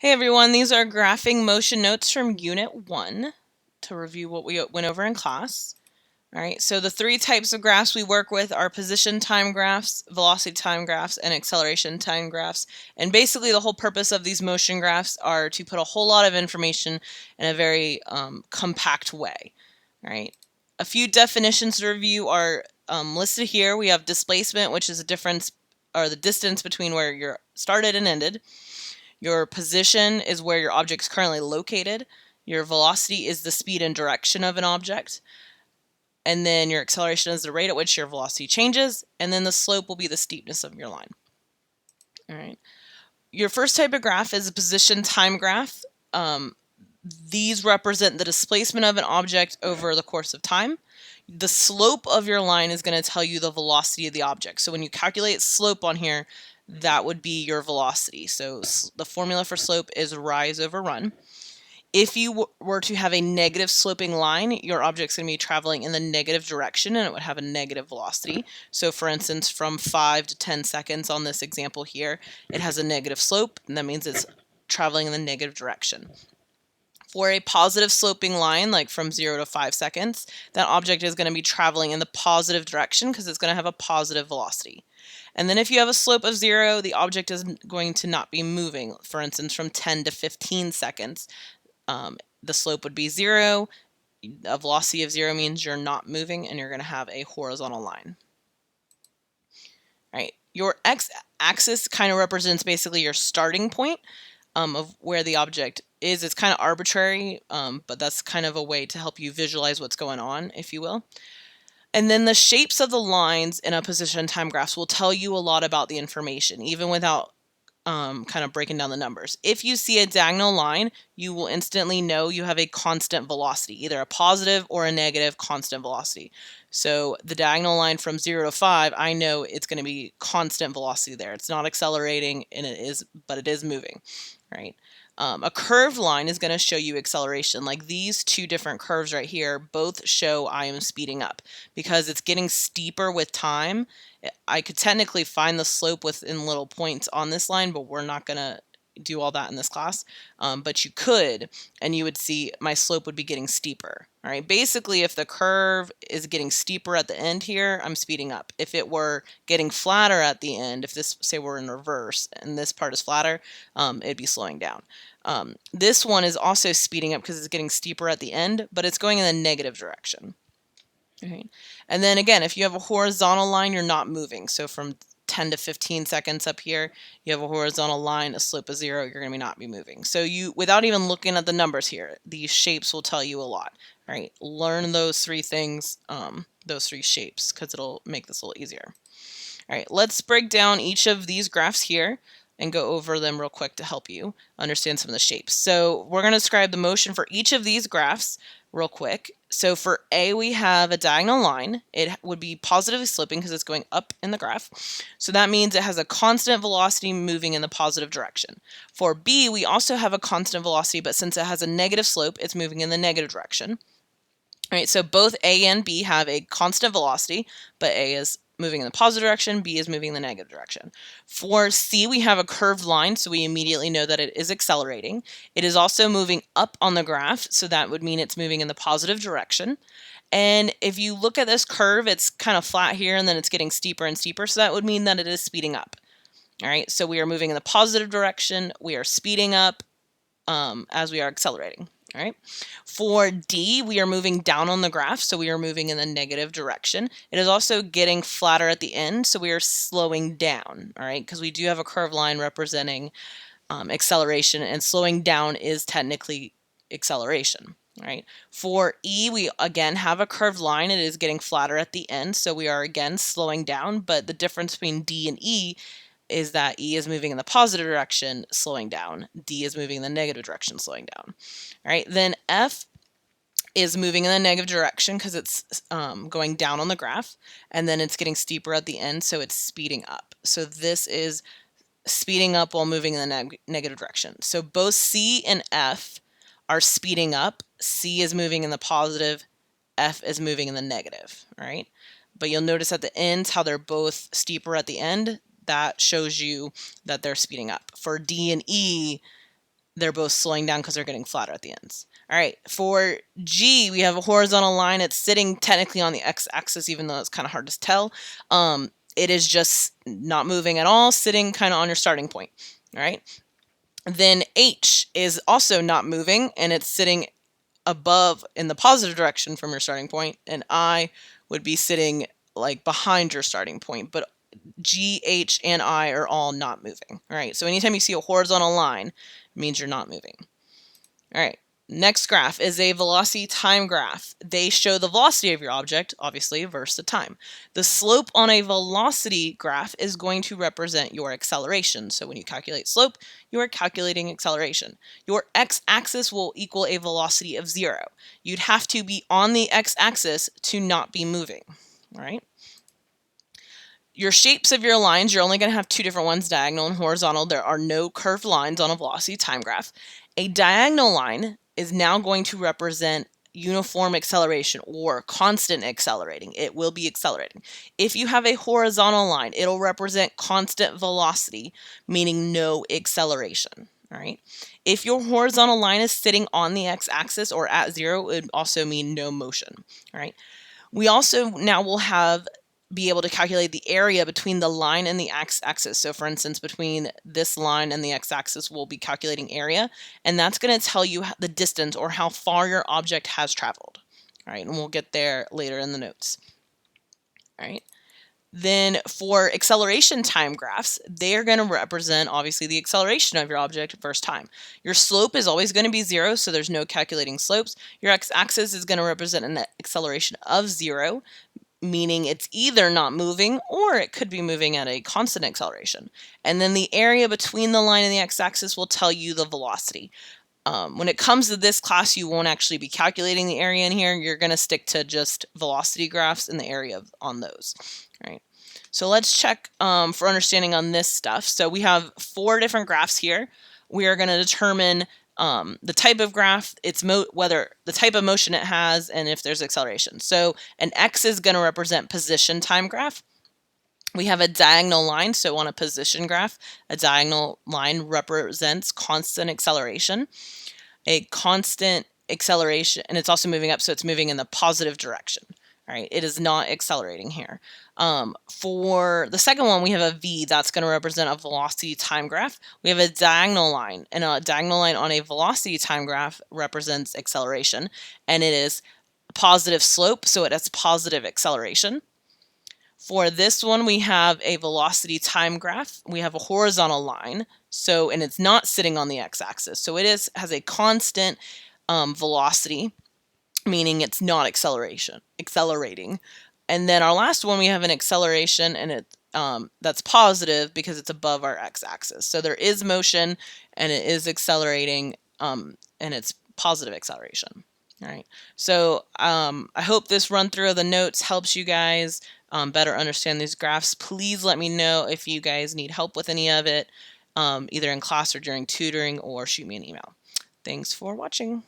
Hey everyone, these are graphing motion notes from Unit 1 to review what we went over in class. All right, so the three types of graphs we work with are position time graphs, velocity time graphs, and acceleration time graphs. And basically the whole purpose of these motion graphs are to put a whole lot of information in a very compact way. All right, a few definitions to review are listed here. We have displacement, which is the difference or the distance between where you're started and ended. Your position is where your object is currently located. Your velocity is the speed and direction of an object. And then your acceleration is the rate at which your velocity changes. And then the slope will be the steepness of your line. All right. Your first type of graph is a position time graph. These represent the displacement of an object over the course of time. The slope of your line is going to tell you the velocity of the object. So when you calculate slope on here, that would be your velocity. So the formula for slope is rise over run. If you were to have a negative sloping line, your object's going to be traveling in the negative direction and it would have a negative velocity. So for instance, from 5 to 10 seconds on this example here, it has a negative slope, and that means it's traveling in the negative direction. For a positive sloping line, like from 0 to 5 seconds, that object is going to be traveling in the positive direction because it's going to have a positive velocity. And then if you have a slope of 0, the object is going to not be moving. For instance, from 10 to 15 seconds, the slope would be 0. A velocity of 0 means you're not moving and you're going to have a horizontal line. All right. Your x-axis kind of represents basically your starting point of where the object is. It's kind of arbitrary, but that's kind of a way to help you visualize what's going on, if you will. And then the shapes of the lines in a position time graphs will tell you a lot about the information, even without kind of breaking down the numbers. If you see a diagonal line, you will instantly know you have a constant velocity, either a positive or a negative constant velocity. So the diagonal line from 0 to 5, I know it's going to be constant velocity there. It's not accelerating, but it is moving, right? A curved line is going to show you acceleration. Like these two different curves right here both show I am speeding up because it's getting steeper with time. I could technically find the slope within little points on this line, but we're not going to do all that in this class. But you could, and you would see my slope would be getting steeper. All right. Basically, if the curve is getting steeper at the end here, I'm speeding up. If it were getting flatter at the end, if this, say we're in reverse and this part is flatter, it'd be slowing down. This one is also speeding up because it's getting steeper at the end, but it's going in the negative direction. Right. And then again, if you have a horizontal line, you're not moving. So from 10 to 15 seconds up here, you have a horizontal line, a slope of 0, you're going to not be moving. So you, without even looking at the numbers here, these shapes will tell you a lot. All right, learn those three things, those three shapes, because it'll make this a little easier. All right, let's break down each of these graphs here and go over them real quick to help you understand some of the shapes. So we're going to describe the motion for each of these graphs real quick. So for A, we have a diagonal line. It would be positively sloping because it's going up in the graph. So that means it has a constant velocity moving in the positive direction. For B, we also have a constant velocity, but since it has a negative slope, it's moving in the negative direction. All right, so both A and B have a constant velocity, but A is moving in the positive direction, B is moving in the negative direction. For C, we have a curved line, so we immediately know that it is accelerating. It is also moving up on the graph, so that would mean it's moving in the positive direction. And if you look at this curve, it's kind of flat here, and then it's getting steeper and steeper, so that would mean that it is speeding up. All right, so we are moving in the positive direction, we are speeding up as we are accelerating. All right. For D, we are moving down on the graph, so we are moving in the negative direction. It is also getting flatter at the end, so we are slowing down, all right, because we do have a curved line representing acceleration, and slowing down is technically acceleration. Right. For E, we again have a curved line. It is getting flatter at the end, so we are again slowing down, but the difference between D and E is that E is moving in the positive direction, slowing down. D is moving in the negative direction, slowing down. All right, then F is moving in the negative direction because it's going down on the graph, and then it's getting steeper at the end, so it's speeding up. So this is speeding up while moving in the negative direction. So both C and F are speeding up. C is moving in the positive, F is moving in the negative, all right? But you'll notice at the ends how they're both steeper at the end. That shows you that they're speeding up. For D and E, they're both slowing down because they're getting flatter at the ends. All right, for G, we have a horizontal line. It's sitting technically on the x-axis, even though it's kind of hard to tell. It is just not moving at all, sitting kind of on your starting point. All right. Then H is also not moving, and it's sitting above in the positive direction from your starting point, and I would be sitting like behind your starting point, but G, H, and I are all not moving. All right, so anytime you see a horizontal line, it means you're not moving. All right, next graph is a velocity time graph. They show the velocity of your object, obviously, versus the time. The slope on a velocity graph is going to represent your acceleration. So when you calculate slope, you are calculating acceleration. Your x-axis will equal a velocity of 0. You'd have to be on the x-axis to not be moving. All right. Your shapes of your lines, you're only going to have two different ones, diagonal and horizontal. There are no curved lines on a velocity time graph. A diagonal line is now going to represent uniform acceleration or constant accelerating. It will be accelerating. If you have a horizontal line, it'll represent constant velocity, meaning no acceleration. All right. If your horizontal line is sitting on the x-axis or at 0, it would also mean no motion. All right. We also now will be able to calculate the area between the line and the x-axis. So for instance, between this line and the x-axis, we'll be calculating area, and that's going to tell you the distance or how far your object has traveled. All right, and we'll get there later in the notes. All right. Then for acceleration time graphs, they're going to represent obviously the acceleration of your object versus time. Your slope is always going to be 0, so there's no calculating slopes. Your x-axis is going to represent an acceleration of 0, meaning it's either not moving or it could be moving at a constant acceleration. And then the area between the line and the x-axis will tell you the velocity. When it comes to this class, you won't actually be calculating the area in here. You're going to stick to just velocity graphs and the area on those. All right. So let's check for understanding on this stuff. So we have 4 different graphs here. We are going to determine the type of graph, whether the type of motion it has, and if there's acceleration. So an X is going to represent position time graph. We have a diagonal line, so on a position graph, a diagonal line represents constant acceleration. A constant acceleration, and it's also moving up, so it's moving in the positive direction. All right, it is not accelerating here. For the second one, we have a V. That's going to represent a velocity time graph. We have a diagonal line, and a diagonal line on a velocity time graph represents acceleration, and it is positive slope, so it has positive acceleration. For this one, we have a velocity time graph. We have a horizontal line, and it's not sitting on the x-axis, so it has a constant velocity, meaning it's not accelerating. And then our last one, we have an acceleration, and that's positive because it's above our x-axis. So there is motion, and it is accelerating, and it's positive acceleration. All right. So I hope this run through of the notes helps you guys better understand these graphs. Please let me know if you guys need help with any of it, either in class or during tutoring, or shoot me an email. Thanks for watching.